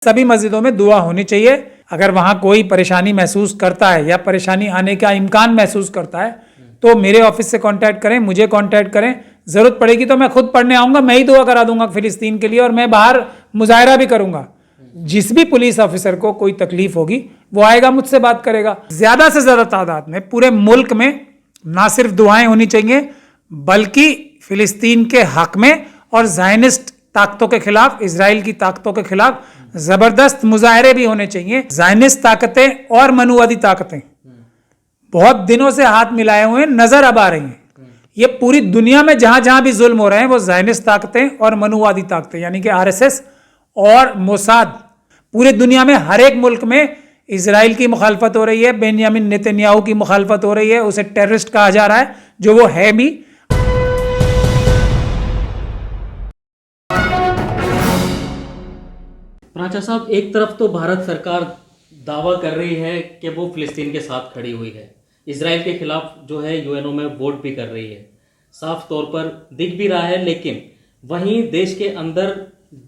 सभी मस्जिदों में दुआ होनी चाहिए। अगर वहां कोई परेशानी महसूस करता है या परेशानी आने का इम्कान महसूस करता है तो मेरे ऑफिस से कांटेक्ट करें, मुझे कांटेक्ट करें। जरूरत पड़ेगी तो मैं खुद पढ़ने आऊंगा, मैं ही दुआ करा दूंगा फिलिस्तीन के लिए, और मैं बाहर मुजाहरा भी करूंगा। जिस भी पुलिस ऑफिसर को कोई तकलीफ होगी वो आएगा, मुझसे बात करेगा। ज्यादा से ज्यादा तादाद में पूरे मुल्क में ना सिर्फ दुआएं होनी चाहिए बल्कि फिलिस्तीन के हक में और ज़ायनिस्ट ताकतों के खिलाफ, इजराइल की ताकतों के खिलाफ जबरदस्त मुजाहरे भी होने चाहिए। ज़ायनिस्ट ताकतें और मनुवादी ताकतें बहुत दिनों से हाथ मिलाए हुए नजर अब आ रही हैं। ये पूरी दुनिया में जहां जहां भी जुल्म हो रहे हैं वो ज़ायनिस्ट ताकतें और मनुवादी ताकतें यानी कि आरएसएस और मोसाद, पूरी दुनिया में हर एक मुल्क में इजराइल की मुखालफत हो रही है, बेंयामिन नेतन्याहू की मुखालफत हो रही है, उसे टेररिस्ट कहा जा रहा है जो वो है भी। प्राचा साहब, एक तरफ तो भारत सरकार दावा कर रही है कि वो फिलिस्तीन के साथ खड़ी हुई है, इजराइल के खिलाफ जो है यूएनओ में वोट भी कर रही है, साफ तौर पर दिख भी रहा है। लेकिन वहीं देश के अंदर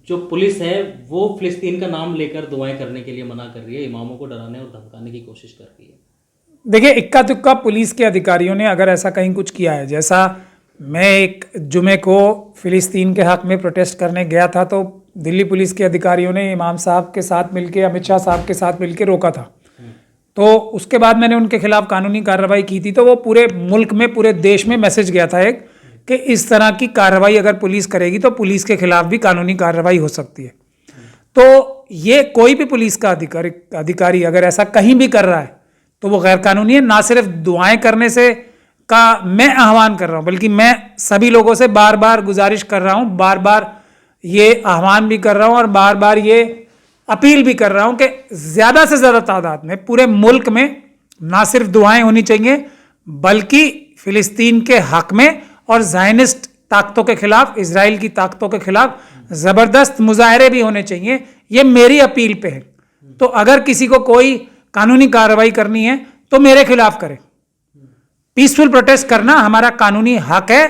जो पुलिस है वो फिलिस्तीन का नाम लेकर दुआएं करने के लिए मना कर रही है, इमामों को डराने और धमकाने की कोशिश कर रही है। देखिए, इक्का दुक्का पुलिस के अधिकारियों ने अगर ऐसा कहीं कुछ किया है, जैसा मैं एक जुमे को फिलिस्तीन के हक में प्रोटेस्ट करने गया था तो दिल्ली पुलिस के अधिकारियों ने इमाम साहब के साथ मिलकर, अमित शाह साहब के साथ मिलकर रोका था। तो उसके बाद मैंने उनके खिलाफ कानूनी कार्रवाई की थी। तो वो पूरे मुल्क में, पूरे देश में मैसेज गया था एक कि इस तरह की कार्रवाई अगर पुलिस करेगी तो पुलिस के खिलाफ भी कानूनी कार्रवाई हो सकती है। तो ये कोई भी पुलिस का अधिकारी अगर ऐसा कहीं भी कर रहा है तो वो गैर कानूनी है। ना सिर्फ दुआएं करने से का मैं आह्वान कर रहा हूं बल्कि मैं सभी लोगों से बार बार गुजारिश कर रहा हूं, बार बार ये आह्वान भी कर रहा हूं और बार बार ये अपील भी कर रहा हूं कि ज्यादा से ज्यादा तादाद में पूरे मुल्क में ना सिर्फ दुआएं होनी चाहिए बल्कि फिलिस्तीन के हक में और ज़ायनिस्ट ताकतों के खिलाफ, इजराइल की ताकतों के खिलाफ जबरदस्त मुजाहरे भी होने चाहिए। ये मेरी अपील पे है। तो अगर किसी को कोई कानूनी कार्रवाई करनी है तो मेरे खिलाफ करे। पीसफुल प्रोटेस्ट करना हमारा कानूनी हक है।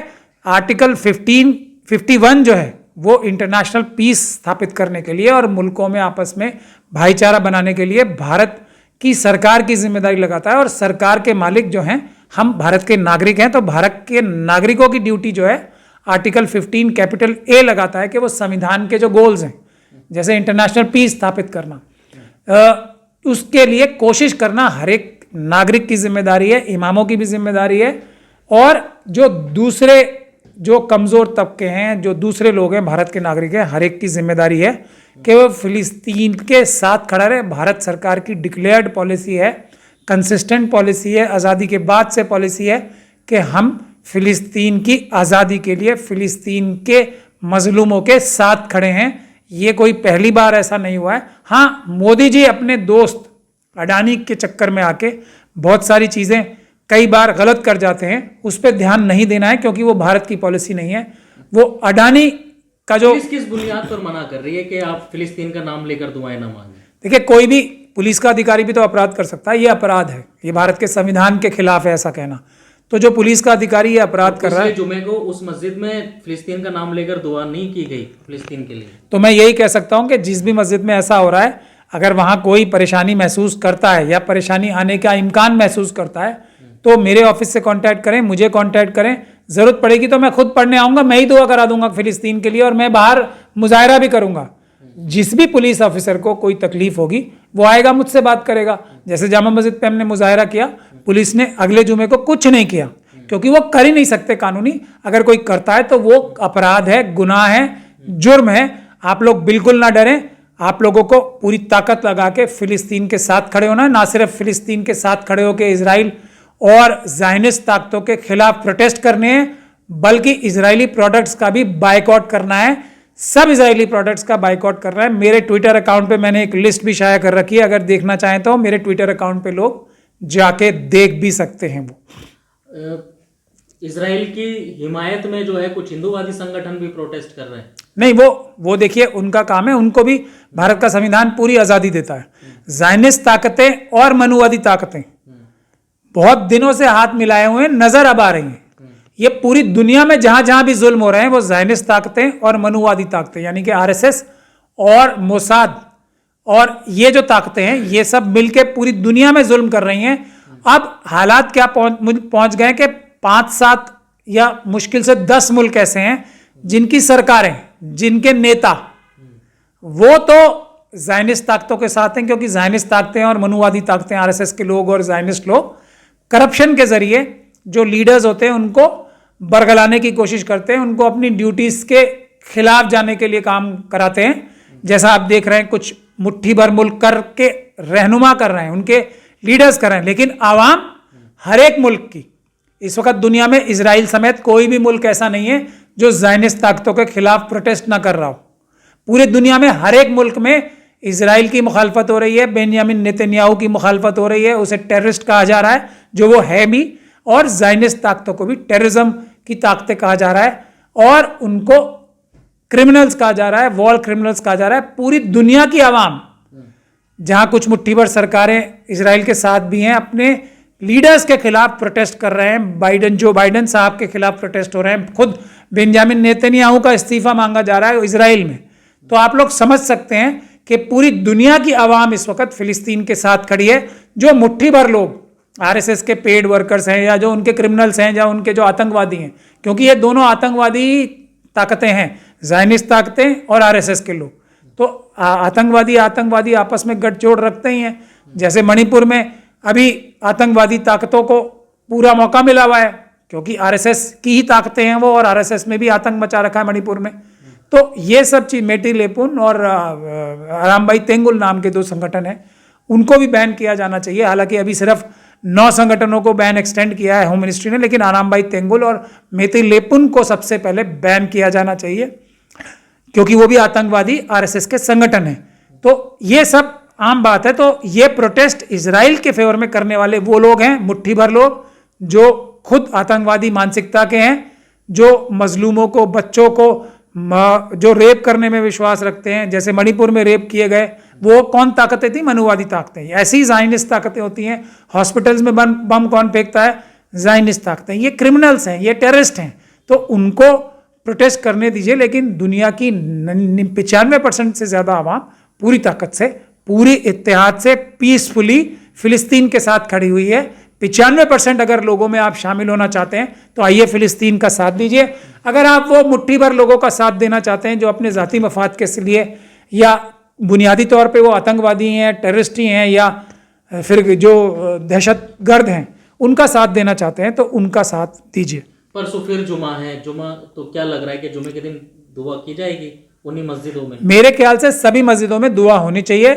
आर्टिकल 51 जो है वो इंटरनेशनल पीस स्थापित करने के लिए और मुल्कों में आपस में भाईचारा बनाने के लिए भारत की सरकार की जिम्मेदारी लगाता है। और सरकार के मालिक जो हैं, हम भारत के नागरिक हैं, तो भारत के नागरिकों की ड्यूटी जो है आर्टिकल 15 कैपिटल ए लगाता है कि वो संविधान के जो गोल्स हैं, जैसे इंटरनेशनल पीस स्थापित करना, उसके लिए कोशिश करना हर एक नागरिक की जिम्मेदारी है, इमामों की भी जिम्मेदारी है। और जो दूसरे जो कमज़ोर तबके हैं, जो दूसरे लोग हैं, भारत के नागरिक हैं, हर एक की जिम्मेदारी है कि वो फिलिस्तीन के साथ खड़ा रहे। भारत सरकार की डिक्लेयर्ड पॉलिसी है, कंसिस्टेंट पॉलिसी है, आज़ादी के बाद से पॉलिसी है कि हम फिलिस्तीन की आज़ादी के लिए फिलिस्तीन के मजलूमों के साथ खड़े हैं। ये कोई पहली बार ऐसा नहीं हुआ है। हाँ, मोदी जी अपने दोस्त अडानी के चक्कर में आके बहुत सारी चीज़ें कई बार गलत कर जाते हैं, उस पर ध्यान नहीं देना है क्योंकि वो भारत की पॉलिसी नहीं है। वो अडानी का जो किस बुनियाद पर मना कर रही है कि आप फिलिस्तीन का नाम लेकर दुआएं ना मांगें? देखिए, कोई भी पुलिस का अधिकारी भी तो अपराध कर सकता है। ये अपराध है, ये भारत के संविधान के खिलाफ है ऐसा कहना। तो जो पुलिस का अधिकारी ये अपराध कर रहा है, जुमे को उस मस्जिद में फिलिस्तीन का नाम लेकर दुआ नहीं की गई फिलिस्तीन के लिए, तो मैं यही कह सकता हूं कि जिस भी मस्जिद में ऐसा हो रहा है, अगर वहां कोई परेशानी महसूस करता है या परेशानी आने का इम्कान महसूस करता है तो मेरे ऑफिस से कांटेक्ट करें, मुझे कांटेक्ट करें। जरूरत पड़ेगी तो मैं खुद पढ़ने आऊंगा, मैं ही दुआ करा दूंगा फिलिस्तीन के लिए, और मैं बाहर मुजाहरा भी करूंगा। जिस भी पुलिस ऑफिसर को कोई तकलीफ होगी वो आएगा, मुझसे बात करेगा। जैसे जामा मस्जिद पे हमने मुजाहरा किया, पुलिस ने अगले जुमे को कुछ नहीं किया क्योंकि वो कर ही नहीं सकते कानूनी। अगर कोई करता है तो वो अपराध है, गुनाह है, जुर्म है। आप लोग बिल्कुल ना डरें। आप लोगों को पूरी ताकत लगा के फिलिस्तीन के साथ खड़े होना है। ना सिर्फ फिलिस्तीन के साथ खड़े होकर इजराइल और ज़ायनिस्ट ताकतों के खिलाफ प्रोटेस्ट करने हैं बल्कि इजरायली प्रोडक्ट्स का भी बायकॉट करना है। सब इजरायली प्रोडक्ट्स का बायकॉट करना है। मेरे ट्विटर अकाउंट पे मैंने एक लिस्ट भी शाया कर रखी है, अगर देखना चाहें तो मेरे ट्विटर अकाउंट पे लोग जाके देख भी सकते हैं। वो इजराइल की हिमायत में जो है कुछ हिंदूवादी संगठन भी प्रोटेस्ट कर रहे हैं। नहीं, वो देखिए, उनका काम है, उनको भी भारत का संविधान पूरी आज़ादी देता है। ज़ायनिस्ट ताकतें और मनुवादी ताकतें बहुत दिनों से हाथ मिलाए हुए नजर अब आ रही हैं। ये पूरी दुनिया में जहां जहां भी जुल्म हो रहे हैं वो ज़ायनिस्ट ताकतें और मनुवादी ताकतें यानी कि आरएसएस और मोसाद, और ये जो ताकतें हैं ये सब मिलके पूरी दुनिया में जुल्म कर रही हैं। अब हालात क्या पहुंच गए कि 5-7 या मुश्किल से 10 मुल्क ऐसे हैं जिनकी सरकारें, जिनके नेता वो तो ज़ायनिस्ट ताकतों के साथ हैं, क्योंकि ज़ायनिस्ट ताकतें और मनुवादी ताकतें, आरएसएस के लोग और ज़ायनिस्ट लोग करप्शन के जरिए जो लीडर्स होते हैं उनको बरगलाने की कोशिश करते हैं, उनको अपनी ड्यूटीज के खिलाफ जाने के लिए काम कराते हैं। जैसा आप देख रहे हैं कुछ मुट्ठी भर मुल्क करके रहनुमा कर रहे हैं, उनके लीडर्स कर रहे हैं, लेकिन आवाम हर एक मुल्क की इस वक्त दुनिया में इजराइल समेत कोई भी मुल्क ऐसा नहीं है जो ज़ायनिस्ट ताकतों के खिलाफ प्रोटेस्ट ना कर रहा हो। पूरे दुनिया में हर एक मुल्क में इजराइल की मुखालफत हो रही है, बेंयामिन नेतन्याहू की मुखालफत हो रही है, उसे टेररिस्ट कहा जा रहा है जो वो है भी, और ज़ायनिस्ट ताकतों को भी टेररिज्म की ताकतें कहा जा रहा है और उनको क्रिमिनल्स कहा जा रहा है, वॉर क्रिमिनल्स कहा जा रहा है। पूरी दुनिया की आवाम, जहां कुछ मुट्ठी भर सरकारें इजराइल के साथ भी हैं, अपने लीडर्स के खिलाफ प्रोटेस्ट कर रहे हैं। जो बाइडन साहब के खिलाफ प्रोटेस्ट हो रहे हैं, खुद बेंजामिन नेतन्याहू का इस्तीफा मांगा जा रहा है इजराइल में। तो आप लोग समझ सकते हैं कि पूरी दुनिया की आवाम इस वक्त फिलिस्तीन के साथ खड़ी है। जो मुट्ठी भर लोग आरएसएस के पेड वर्कर्स हैं या जो उनके क्रिमिनल्स हैं या उनके जो आतंकवादी हैं, क्योंकि ये दोनों आतंकवादी ताकतें हैं, ज़ायनिस्ट ताकतें और आरएसएस के लोग, तो आतंकवादी आपस में गठजोड़ रखते ही हैं। जैसे मणिपुर में अभी आतंकवादी ताकतों को पूरा मौका मिला हुआ है, क्योंकि आरएसएस की ही ताकतें हैं वो, और आरएसएस में भी आतंक मचा रखा है मणिपुर में। तो ये सब चीज, मेटी लेपुन और आरामबाई तेंगुल नाम के 2 संगठन हैं, उनको भी बैन किया जाना चाहिए। हालांकि अभी सिर्फ 9 संगठनों को बैन एक्सटेंड किया है होम मिनिस्ट्री ने, लेकिन आरामबाई तेंगुल और मेटी लेपुन को सबसे पहले बैन किया जाना चाहिए, क्योंकि वो भी आतंकवादी आरएसएस के संगठन हैं। तो ये सब आम बात है। तो ये प्रोटेस्ट इजराइल के फेवर में करने वाले वो लोग हैं, मुट्ठी भर लोग, जो खुद आतंकवादी मानसिकता के हैं, जो मजलूमों को, बच्चों को जो रेप करने में विश्वास रखते हैं। जैसे मणिपुर में रेप किए गए, वो कौन ताकतें थी? मनुवादी ताकतें। ऐसी ही ज़ायनिस्ट ताकतें होती हैं। हॉस्पिटल्स में बम कौन फेंकता है? ज़ायनिस्ट ताकतें। ये क्रिमिनल्स हैं, ये टेररिस्ट हैं, तो उनको प्रोटेस्ट करने दीजिए। लेकिन दुनिया की 95% से ज़्यादा आवाम पूरी ताकत से, पूरी इत्तेहाद से पीसफुली फिलिस्तीन के साथ खड़ी हुई है। 95% अगर लोगों में आप शामिल होना चाहते हैं तो आइए फिलिस्तीन का साथ दीजिए। अगर आप वो मुट्ठी भर लोगों का साथ देना चाहते हैं जो अपने ज़ाती मफाद के लिए या बुनियादी तौर पे वो आतंकवादी हैं, टेररिस्ट ही हैं, या फिर जो दहशतगर्द हैं, उनका साथ देना चाहते हैं तो उनका साथ दीजिए। परसों फिर जुमा है, जुमा तो क्या लग रहा है कि जुमे के दिन दुआ की जाएगी उन्हीं मस्जिदों में? मेरे ख्याल से सभी मस्जिदों में दुआ होनी चाहिए,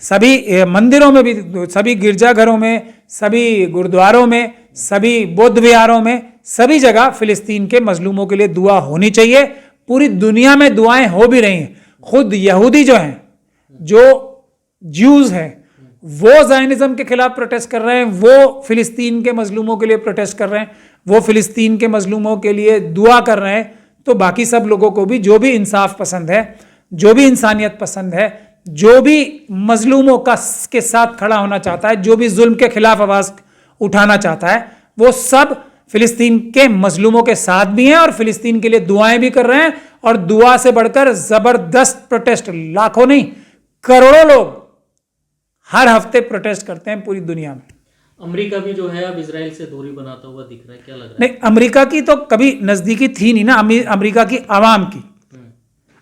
सभी मंदिरों में भी, सभी गिरजाघरों में, सभी गुरुद्वारों में, सभी बौद्ध विहारों में, सभी जगह फिलिस्तीन के मजलूमों के लिए दुआ होनी चाहिए। पूरी दुनिया में दुआएं हो भी रही हैं। खुद यहूदी जो हैं, जो ज्यूज हैं, वो ज़ायनिज़्म के खिलाफ प्रोटेस्ट कर रहे हैं, वो फिलिस्तीन के मजलूमों के लिए प्रोटेस्ट कर रहे हैं, वो फिलिस्तीन के मजलूमों के लिए दुआ कर रहे हैं। तो बाकी सब लोगों को भी, जो भी इंसाफ पसंद है, जो भी इंसानियत पसंद है, जो भी मजलूमों का के साथ खड़ा होना चाहता है, जो भी जुल्म के खिलाफ आवाज उठाना चाहता है, वो सब फिलिस्तीन के मजलूमों के साथ भी हैं और फिलिस्तीन के लिए दुआएं भी कर रहे हैं। और दुआ से बढ़कर जबरदस्त प्रोटेस्ट, लाखों नहीं करोड़ों लोग हर हफ्ते प्रोटेस्ट करते हैं पूरी दुनिया में। अमेरिका भी जो है अब इजराइल से दूरी बनाता हुआ दिख रहा है, क्या लग रहा है? नहीं, अमेरिका की तो कभी नजदीकी थी नहीं ना, अमेरिका की आवाम की।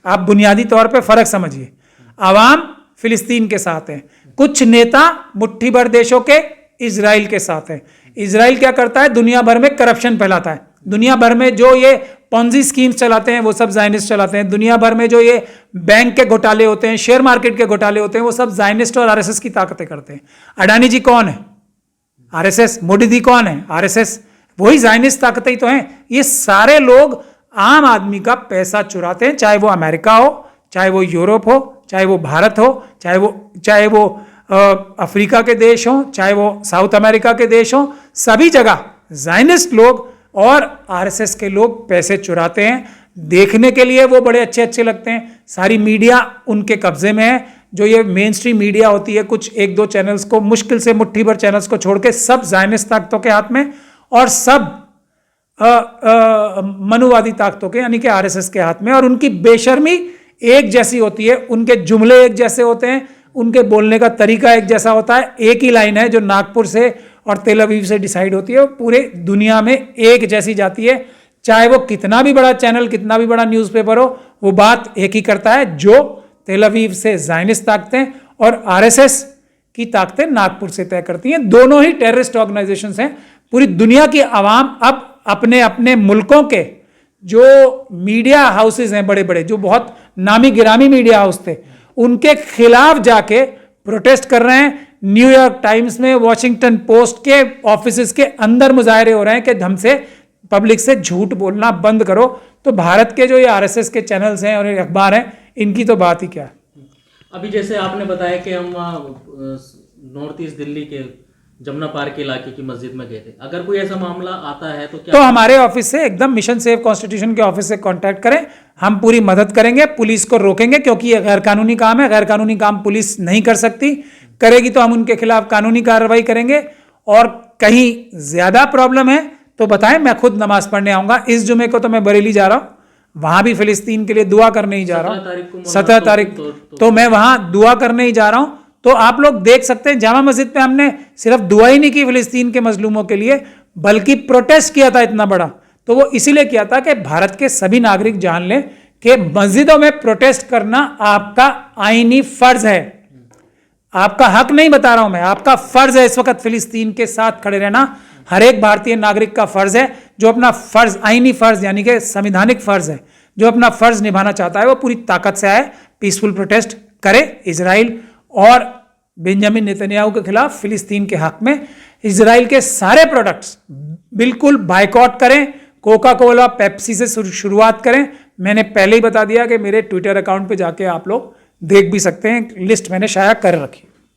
आप बुनियादी तौर पे फर्क समझिए। आवाम फिलिस्तीन के साथ है, कुछ नेता मुट्ठी भर देशों के इजराइल के साथ है। इजराइल क्या करता है? दुनिया भर में करप्शन फैलाता है। दुनिया भर में जो ये पॉन्जी स्कीम्स चलाते हैं वो सब ज़ायनिस्ट चलाते हैं। दुनिया भर में जो ये बैंक के घोटाले होते हैं, शेयर मार्केट के घोटाले होते हैं, वो सब ज़ायनिस्ट और आरएसएस की ताकतें करते हैं। अडानी जी कौन है? आरएसएस। मोदी जी कौन है? आरएसएस। वही ज़ायनिस्ट ताकतें ही तो हैं। ये सारे लोग आम आदमी का पैसा चुराते हैं, चाहे वो अमेरिका हो, चाहे वो यूरोप हो, चाहे वो भारत हो, चाहे वो अफ्रीका के देश हों, चाहे वो साउथ अमेरिका के देश हों, सभी जगह ज़ायनिस्ट लोग और आरएसएस के लोग पैसे चुराते हैं। देखने के लिए वो बड़े अच्छे अच्छे लगते हैं, सारी मीडिया उनके कब्जे में है। जो ये मेन स्ट्रीम मीडिया होती है, कुछ 1-2 चैनल्स को, मुश्किल से मुट्ठी भर चैनल्स को छोड़ के सब ज़ायनिस्ट ताकतों के हाथ में, और सब मनुवादी ताकतों के यानी कि आरएसएस के हाथ में। और उनकी बेशर्मी एक जैसी होती है, उनके जुमले एक जैसे होते हैं, उनके बोलने का तरीका एक जैसा होता है। एक ही लाइन है जो नागपुर से और तेल अवीव से डिसाइड होती है, वो पूरे दुनिया में एक जैसी जाती है। चाहे वो कितना भी बड़ा चैनल, कितना भी बड़ा न्यूज़पेपर हो, वो बात एक ही करता है, जो तेल अवीव से ज़ायनिस्ट ताकतें और आरएसएस की ताकतें नागपुर से तय करती हैं। दोनों ही टेररिस्ट ऑर्गेनाइजेशंस हैं। पूरी दुनिया की आवाम अब अपने अपने मुल्कों के जो मीडिया हाउसेज हैं बड़े बड़े, जो बहुत नामी गिरामी मीडिया हाउस थे, उनके खिलाफ जाके प्रोटेस्ट कर रहे हैं। न्यूयॉर्क टाइम्स में, वॉशिंगटन पोस्ट के ऑफिसेज के अंदर मुजाहरे हो रहे हैं कि हमसे पब्लिक से झूठ बोलना बंद करो। तो भारत के जो ये आरएसएस के चैनल्स हैं और ये अखबार हैं, इनकी तो बात ही क्या है। अभी जैसे आपने बताया कि हम नॉर्थ ईस्ट दिल्ली के जमुना पार्क के इलाके की मस्जिद में गए थे, अगर कोई ऐसा मामला आता है तो क्या तो हमारे ऑफिस से एकदम मिशन सेव कॉन्स्टिट्यूशन के ऑफिस से कांटेक्ट करें, हम पूरी मदद करेंगे, पुलिस को रोकेंगे, क्योंकि ये गैर कानूनी काम है। गैर कानूनी काम पुलिस नहीं कर सकती, करेगी तो हम उनके खिलाफ कानूनी कार्रवाई करेंगे। और कहीं ज्यादा प्रॉब्लम है तो बताएं, मैं खुद नमाज पढ़ने आऊंगा। इस जुमे को तो मैं बरेली जा रहा हूं, वहां भी फिलिस्तीन के लिए दुआ करने ही जा रहा हूं। 17 तारीख तो मैं वहां दुआ करने ही जा रहा हूं। तो आप लोग देख सकते हैं, जामा मस्जिद पे हमने सिर्फ दुआ ही नहीं की फिलिस्तीन के मजलूमों के लिए, बल्कि प्रोटेस्ट किया था इतना बड़ा। तो वो इसीलिए किया था कि भारत के सभी नागरिक जान लें कि मस्जिदों में प्रोटेस्ट करना आपका आईनी फर्ज है। आपका हक नहीं बता रहा हूं मैं, आपका फर्ज है इस वक्त फिलिस्तीन के साथ खड़े रहना। हर एक भारतीय नागरिक का फर्ज है, जो अपना फर्ज, आईनी फर्ज यानी कि संवैधानिक फर्ज है, जो अपना फर्ज निभाना चाहता है, वो पूरी ताकत से आए, पीसफुल प्रोटेस्ट करे। इजराइल और बेंजामिन नेतन्याहू के खिलाफ, फिलिस्तीन के हक में इजराइल के सारे प्रोडक्ट्स बिल्कुल बायकॉट करें। कोका कोला, पेप्सी से शुरुआत करें। मैंने पहले ही बता दिया कि मेरे ट्विटर अकाउंट पे जाके आप लोग देख भी सकते हैं, लिस्ट मैंने शाया कर रखी।